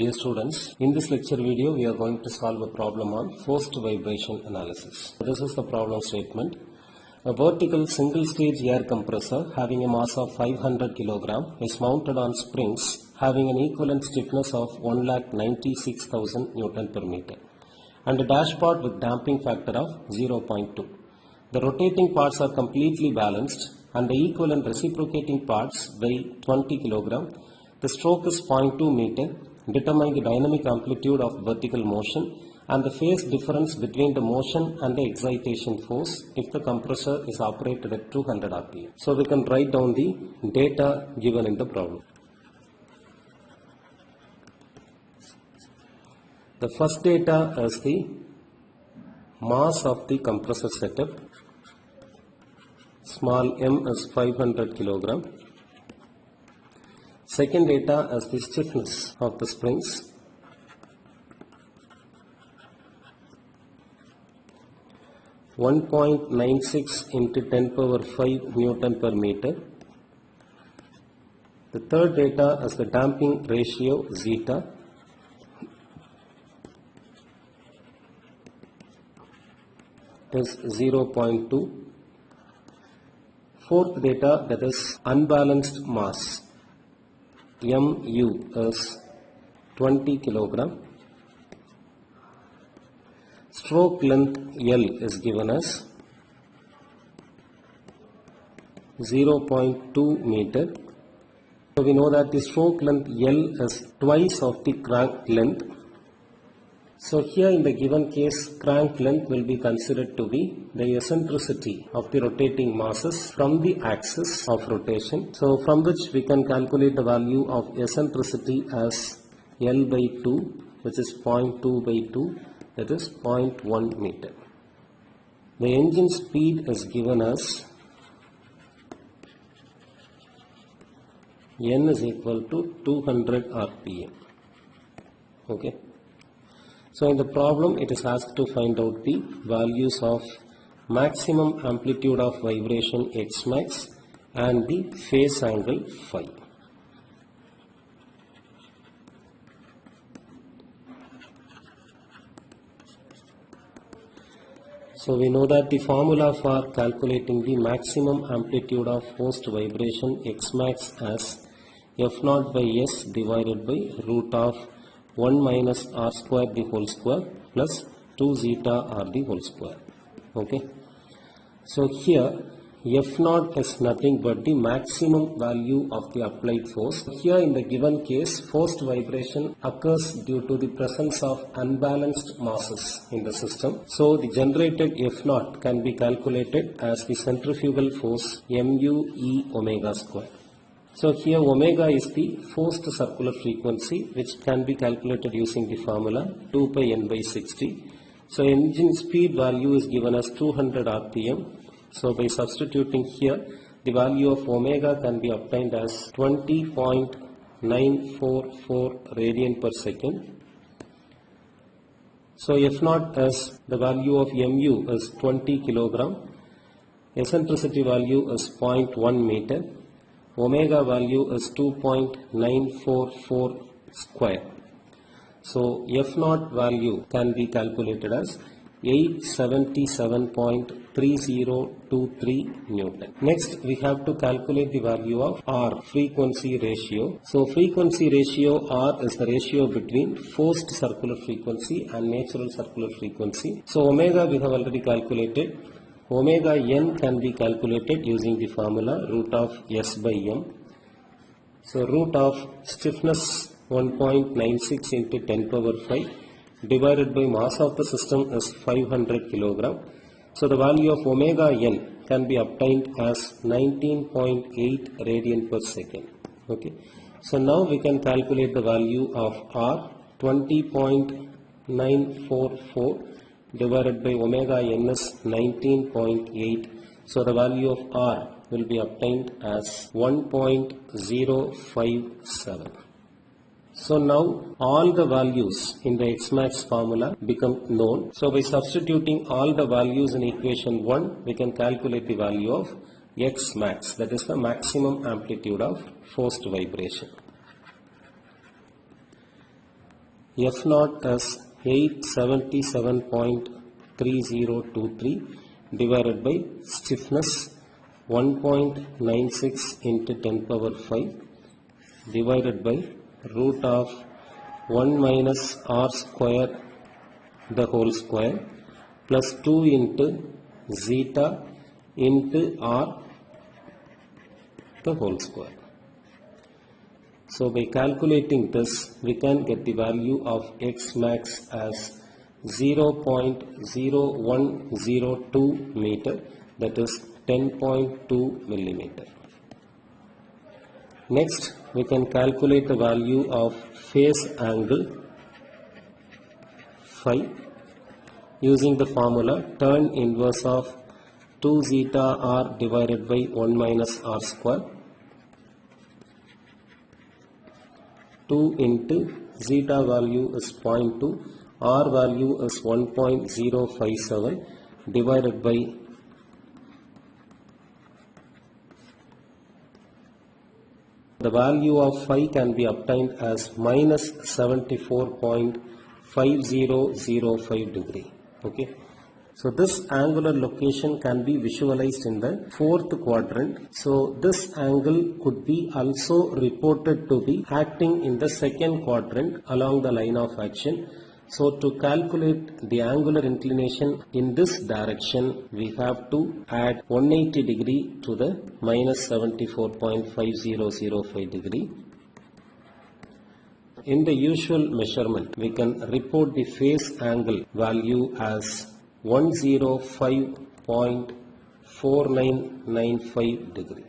Dear students, in this lecture video we are going to solve a problem on forced vibration analysis. This is the problem statement. A vertical single stage air compressor having a mass of 500 kg is mounted on springs having an equivalent stiffness of 1,96,000 Newton per meter and a dashpot with damping factor of 0.2. The rotating parts are completely balanced and the equivalent reciprocating parts weigh 20 kg. The stroke is 0.2 meter. Determine the dynamic amplitude of vertical motion and the phase difference between the motion and the excitation force if the compressor is operated at 200 rpm. So we can write down the data given in the problem. The first data is the mass of the compressor setup. Small m is 500 kg. Second data is the stiffness of the springs. (1.96 into 10 power 5 Newton per meter). The third data is the damping ratio zeta. Is 0.2. Fourth data, that is unbalanced mass. Mu is 20 kg. Stroke length L is given as 0.2 meter. So we know that the stroke length L is twice of the crank length. So here in the given case, crank length will be considered to be the eccentricity of the rotating masses from the axis of rotation. So from which we can calculate the value of eccentricity as L by 2, which is 0.2 by 2, that is 0.1 meter. The engine speed is given as N is equal to 200 rpm. Okay. So in the problem it is asked to find out the values of maximum amplitude of vibration X max and the phase angle phi. So we know that the formula for calculating the maximum amplitude of forced vibration X max as F0 by S divided by root of 1 minus r square the whole square plus 2 zeta r the whole square. Okay. So here F0 is nothing but the maximum value of the applied force. Here in the given case, forced vibration occurs due to the presence of unbalanced masses in the system. So the generated F0 can be calculated as the centrifugal force mu e omega square. So here omega is the forced circular frequency which can be calculated using the formula 2 pi n by 60. So engine speed value is given as 200 rpm. So by substituting here, the value of omega can be obtained as 20.944 radian per second. So F0 is the value of mu is 20 kilogram. Eccentricity value is 0.1 meter. Omega value is 2.944 square. So F0 value can be calculated as 877.3023 Newton. Next we have to calculate the value of R, frequency ratio. So frequency ratio R is the ratio between forced circular frequency and natural circular frequency. So omega we have already calculated. Omega n can be calculated using the formula root of S by m. So root of stiffness 1.96 into 10 power 5 divided by mass of the system is 500 kg. So the value of omega n can be obtained as 19.8 radian per second. Okay. So now we can calculate the value of R, 20.944 divided by omega n is 19.8. So the value of R will be obtained as 1.057. So now all the values in the X max formula become known. So by substituting all the values in equation 1, we can calculate the value of X max, that is the maximum amplitude of forced vibration. F naught as 877.3023 divided by stiffness 1.96 into 10 power 5 divided by root of 1 minus r square the whole square plus 2 into zeta into r the whole square. So by calculating this, we can get the value of x max as 0.0102 meter, that is 10.2 millimeter. Next, we can calculate the value of phase angle phi using the formula tan inverse of 2 zeta r divided by 1 minus r square. 2 into zeta value is 0.2, r value is 1.057 divided by the value of phi can be obtained as minus 74.5005 degree. Okay. So this angular location can be visualized in the fourth quadrant. So this angle could be also reported to be acting in the second quadrant along the line of action. So to calculate the angular inclination in this direction, we have to add 180 degree to the minus 74.5005 degree. In the usual measurement, we can report the phase angle value as 105.4995 degree.